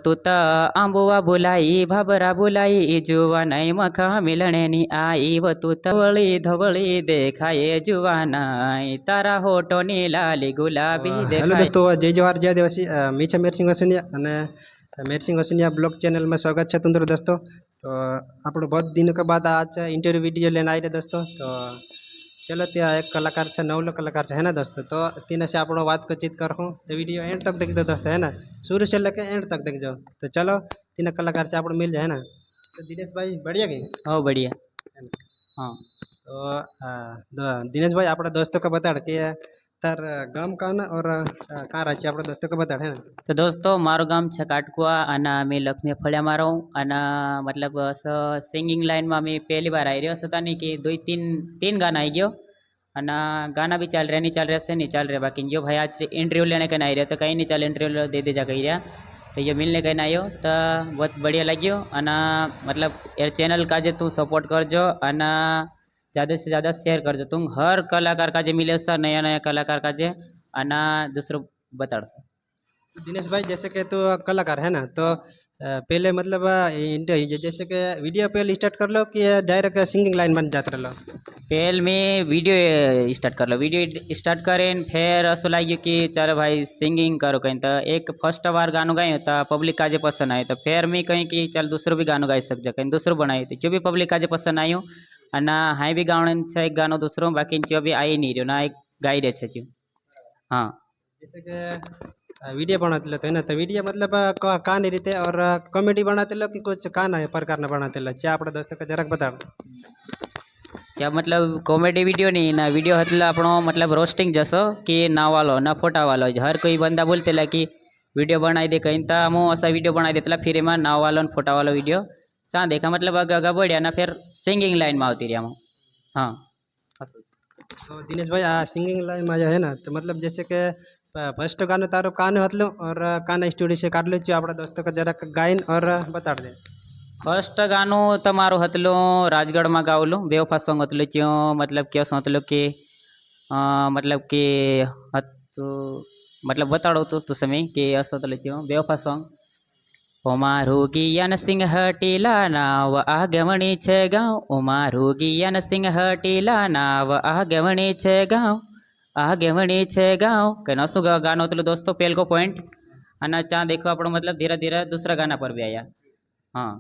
તું તો આંબુવા બોલાઈ ભાબરા બોલાઈ જુવા નહીં મખા મિલણેની આઈ તું ધવળી ધવળી દેખાય જુવા નહીં તારા હોઠોની લાલી ગુલાબી हेलो દેખાય। दोस्तों, जय जवाहर जय आदिवासी। मैं छे मेरसिंह वसुनिया અને मेरसिंह वसुनिया ब्लॉग चैनल में स्वागत है तुम्हारा दोस्तों। तो आप बहुत दिनों के बाद आज इंटरव्यू वीडियो लेने आए थे दोस्तों। तो चलो त्या एक कलाकार है, नवलो कलाकार है ना दोस्तों। तो तीन से आप बातचीत करूँ तो वीडियो एंड तक देख दो दोस्तों, है ना, शुरू से लेकर एंड तक देख जाओ। तो चलो तीन कलाकार से आप मिल जाए, है ना। तो दिनेश भाई बढ़िया गई। हो बढ़िया। हाँ तो दिनेश भाई अपने दोस्तों को बता कि तार गाम का ना और कहाँ रहे अपने दोस्तों को बता, है ना। तो दोस्तों मारू गाम છે કાટકુઆ અને મેં લક્ષ્મી ફળિયામાં રહું અને मतलब સિંગિંગ લાઈનમાં મેં પહેલી વાર આવી રહ્યો હતા નહીં कि दो तीन गाना आई गयो અને गाना भी चल रहे नहीं चल रहे से नहीं चल रहे बाकी जो भाई आज इंटरव्यू लेने कहीं आई रहे तो कहीं नहीं चल इंटरव्यू दे दे जा कही रहा तो ये मिलने कहीं आयो तो बहुत बढ़िया लग्यो અને मतलब यार चैनल का जे तू सपोर्ट करजो અને ज़्यादा से ज़्यादा शेयर करजो। तुम हर कलाकार का जे मिले सर नया नया कलाकार का जे અને दूसरों बताड़ सर। तो दिनेश भाई जैसे कि तो कलाकार है ना, तो पहले मतलब जैसे कि वीडियो पहले स्टार्ट कर लो कि डायरेक्ट सिंगिंग लाइन बन जाते रहो। पहल में वीडियो स्टार्ट कर लो वीडियो स्टार्ट करें फिर असो लगे कि चलो भाई सिंगिंग करो कहीं तो एक फर्स्ट बार गानों गाए तो पब्लिक का जे पसंद आए तो फिर मैं कहीं कि चल दूसरों भी गानों गाई सक कहीं दूसरों बनाए तो जो भी पब्लिक का जे पसंद आयो અને हाई भी गाने છે एक गानो दूसरों बाकी जो भी आई नहीं रहो ना एक गाई रहे છે हाँ। जैसे कि वीडियो बनाते लो तो है ना, तो वीडियो मतलब कहानी रीते और कॉमेडी बनाते लो कि कुछ कहाना प्रकार ना बनाते लो क्या अपने दोस्तों का जरा बता। क्या मतलब कॉमेडी वीडियो नहीं ना वीडियो हतला अपनो मतलब रोस्टिंग जसो कि ना वालो ना फोटा वालो हर कोई बंदा बोलते ला कि वीडियो बनाई दे कहीं तो मो ऐसा वीडियो बनाई देता फिर में ना वालो ना फोटा वालो वीडियो चा देखा मतलब अगा बढ़िया ना फिर सिंगिंग लाइन में आती रही हाँ। तो दिनेश भाई सिंगिंग लाइन में है ना, तो मतलब जैसे कि फर्स्ट गानो तारो कानो हतलो और काना स्टूडियो से काट लो अपने दोस्तों का जरा गायन और बता दे। फर्स्ट गानो तमारो हतलो राजगढ़ में गावलो बेवफा सॉन्ग हतलो क्यों मतलब क्या हतलो कि मतलब कि मतलब बताड़ो तो समय कि असो हतलो क्यों बेवफा सॉन्ग ओमारू गियान सिंह हटीला नाव आगमणी छे गाँव ओमारू गियान सिंह हटीला नाव आगमणी छे गाँव आगमणी छे गाँव के नसु गानो हतलो दोस्तों पहल को पॉइंट અને चा देखो આપણો मतलब धीरे धीरे दूसरा गाना पर भी आया हाँ।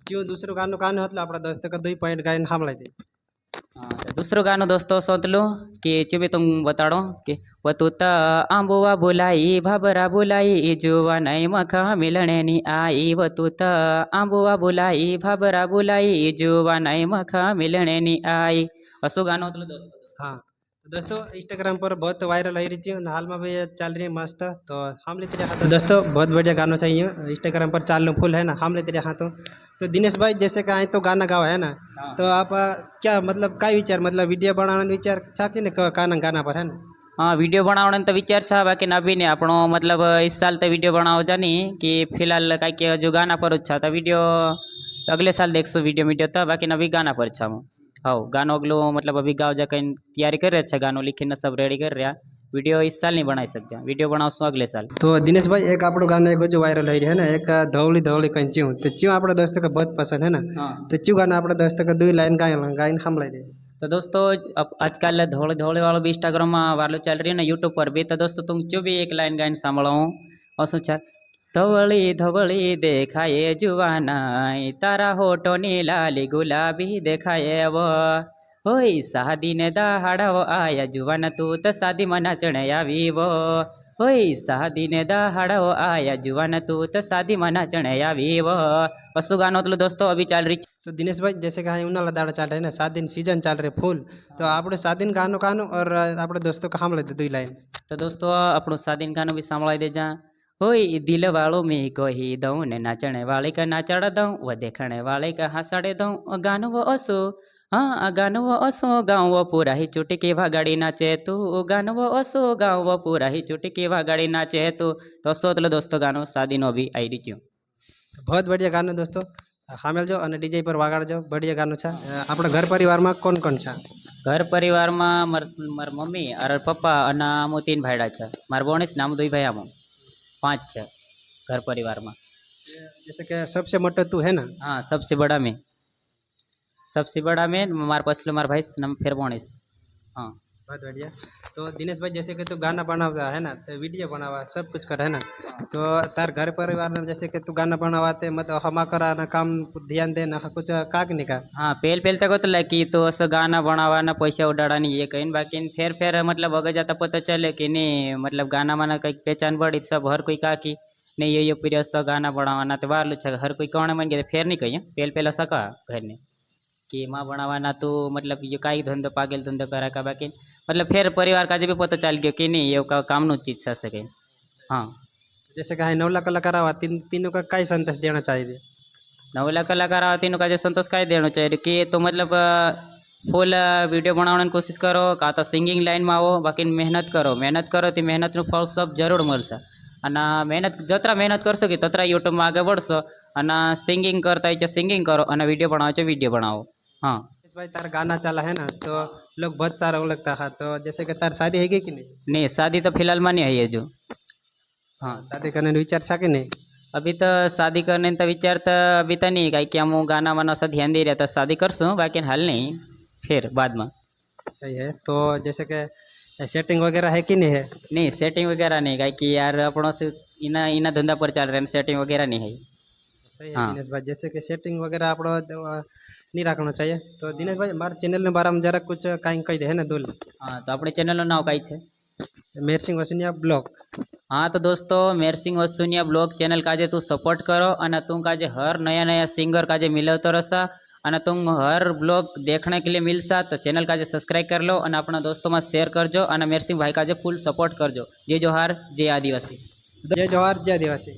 क्यों दूसरो गानो कानो हतलो अपना दोस्तों का 2 पॉइंट गायन हमलाई दे। हाँ तो दूसरो गानो दोस्तों सोतलो कि चुबे तुम बताड़ो कि वो तू तो आंबुआ बोलाई भाबरा बोलाई जुवा नहीं मखा मिलने नी आई वो तू तो आंबुआ बोलाई भाबरा बोलाई जुवा नहीं मखा मिलने नी आई असो गानो हतलो दोस्तों। हाँ तो दोस्तों इंस्टाग्राम पर बहुत वायरल हो रही थी हाल में भी चल रही है मस्त। तो हम लेते रहे हाथों दोस्तों बहुत बढ़िया गाना चाहिए इंस्टाग्राम पर चालू फुल है ना, हम लेते रहे हाथों। तो दिनेश भाई जैसे कि आए तो गाना गावा है ना, तो आप क्या मतलब क्या विचार मतलब वीडियो बनाने विचार छा कि ने गाना गाना पर है ना। हाँ वीडियो बनावने तो विचार छा बाकी नबी ने आपणो मतलब इस साल तो वीडियो बनाओ जानी कि फिलहाल काई के जो गाना पर छा तो वीडियो अगले साल देखसो वीडियो वीडियो तो बाकी नबी गाना पर छा हाँ गानो अगलो मतलब अभी गाँव जा कहीं तैयारी कर रहे अच्छा गानो लिखीने सब रेडी कर रहा वीडियो इस साल नहीं बनाई सकते वीडियो बनाओ अगले साल। तो दिनेश भाई एक आपड़ो गाना एक जो वायरल हो रही है ना एक धवली धवली कहीं च्यू तो च्यू अपने दोस्तों का बहुत पसंद है ना। हाँ। तो च्यू गाना अपने दोस्तों का 2 लाइन गायन हम लाई दे। तो दोस्तों अब आजकल धोले धोले वालों भी इंस्टाग्राम में वालों चल रही है ना यूट्यूब पर भी तो दोस्तों तुम जो भी एक लाइन गाइन सांभळो असो छा धवली धवली देखाये जुवाना तारा होठोनी लाली गुलाबी देखाये वो होय शादी ने दाहाड़ो आया जुवान तू तो शादी में नाचने आवी वो होय शादी ने दाहाड़ो आया जुवान तू तो शादी में नाचने आवी वो असो गानो तो दोस्तों अभी चल रही। तो दिनेश भाई जैसे कि उन्हाळा दाड़ा चल रहे हैं ना 7 दिन सीजन चल रहे फुल, तो आपने 7 दिन गानो कानो और अपने दोस्तों का हम लेते 2 लाइन। तो दोस्तों આપણો સાદીન ગાનો भी સાંભળાઈ દેજા होय दिल वालों में कही दऊं ने नाचने वाले का नाचड़ दऊं व देखने वाले का हंसड़े दऊं गानो वो असो हाँ गानो वो असो गाँव वो पूरा ही चुटकी वागाड़ी नाचे तू गानो वो असो गाँव वो पूरा ही चुटकी वागाड़ी नाचे तू तो सोतलो दोस्तों गानो सादीनो भी आई रही बहुत बढ़िया गानो दोस्तों हामेल जो और डीजे पर वागाड़ जो बढ़िया गानो छा। अपना घर परिवार में कौन कौन छा। घर परिवार में मार मम्मी और पप्पा और आमो 3 भाईड़ा छे मार बोनीस नाम 2 भाई आमो 5 छे घर परिवार में। जैसे कि सबसे मोटा तू है ना। हाँ सबसे बड़ा मैं मार पछलो मार भाई नम फिर बोनीस। हाँ बहुत बढ़िया। तो दिनेश भाई जैसे कि तू गाना बनावा है ना, तो वीडियो बनावा सब कुछ कर है ना, तो तार घर परिवार में जैसे कि तू गाना बनावाते मतलब हमा करा ना काम कुछ ध्यान दे ना कुछ का कि नहीं का। हाँ पेल तक होतं की तो असं गाणं बनावाना पैसे उडाडानी ये कहीं बाकी फेर मतलब अगर जाता पता चले कि नहीं मतलब गाना माना कहीं पहचान बढ़ी सब हर कोई का कि नहीं ये प्रिय असं गाना बनावाना तो वारलू छ हर कोई कौन मन गए फेर नहीं कहीं पेल असं का घर ने कि माँ बनावाना तो मतलब ये काही धंधो पागेल धंधो करा का बाकी मतलब फिर परिवार का भी पता चल गया कि नहीं ये कामનું चीज से सके। हाँ जैसे कि नवला कलाकार आवा तीनों का काय संदेश देना चाहिए। नवला कलाकार आवा तीनों का जो संतोष काय देना चाहिए कि तो मतलब फुल वीडियो बनाने की कोशिश करो का तो सिंगिंग लाइन में आओ बाकी मेहनत करो तो मेहनतનું ફળ सब जरूर મળશે અને જતરા મહેનત કરશો કે તતરા યુટ્યુબમાં આગળ વધશો અને સિંગિંગ કરતા છે સિંગિંગ કરો અને વિડીયો બનાવો છે વિડીયો બનાવો। हाँ भाई तार गाना चला है ना तो लोग बहुत सारा लगता है, तो जैसे कि तार शादी है कि नहीं। नहीं शादी तो फिलहाल में नहीं है ये जो। हाँ शादी करने विचार था कि नहीं। अभी तो शादी करने तो विचार तो अभी तो नहीं काहे कि हम गाना वाना सा ध्यान दे रहा था शादी करसूँ बाकी हाल नहीं फिर बाद में। सही है। तो जैसे कि सेटिंग वगैरह है कि नहीं है। नहीं सेटिंग वगैरह नहीं काहे कि यार अपनों से इना इना धंधा पर चल रहा है सेटिंग वगैरह नहीं है। सही है हाँ दिनेश भाई, जैसे कि सेटिंग वगैरह आप नहीं रखना चाहिए। तो दिनेश भाई हमारे चैनल के बारे में जरा कुछ कहीं कही दे है ना दुल। हाँ तो अपने चैनल नाम कई है मेहर सिंह वसुनिया ब्लॉग। हाँ तो दोस्तों मेहर सिंह वसुनिया ब्लॉग चैनल काजे तू सपोर्ट करो और तुम काजे हर नया सिंगर काजे मिलवतो रहसा और तुम हर ब्लॉग देखने के लिए मिलसा तो चैनल काजे सब्सक्राइब कर लो और अपना दोस्तों में शेयर करजो और मेहर सिंह भाई काजे फुल सपोर्ट करजो। जय जोहार जय आदिवासी। जय जोहार जय आदिवासी।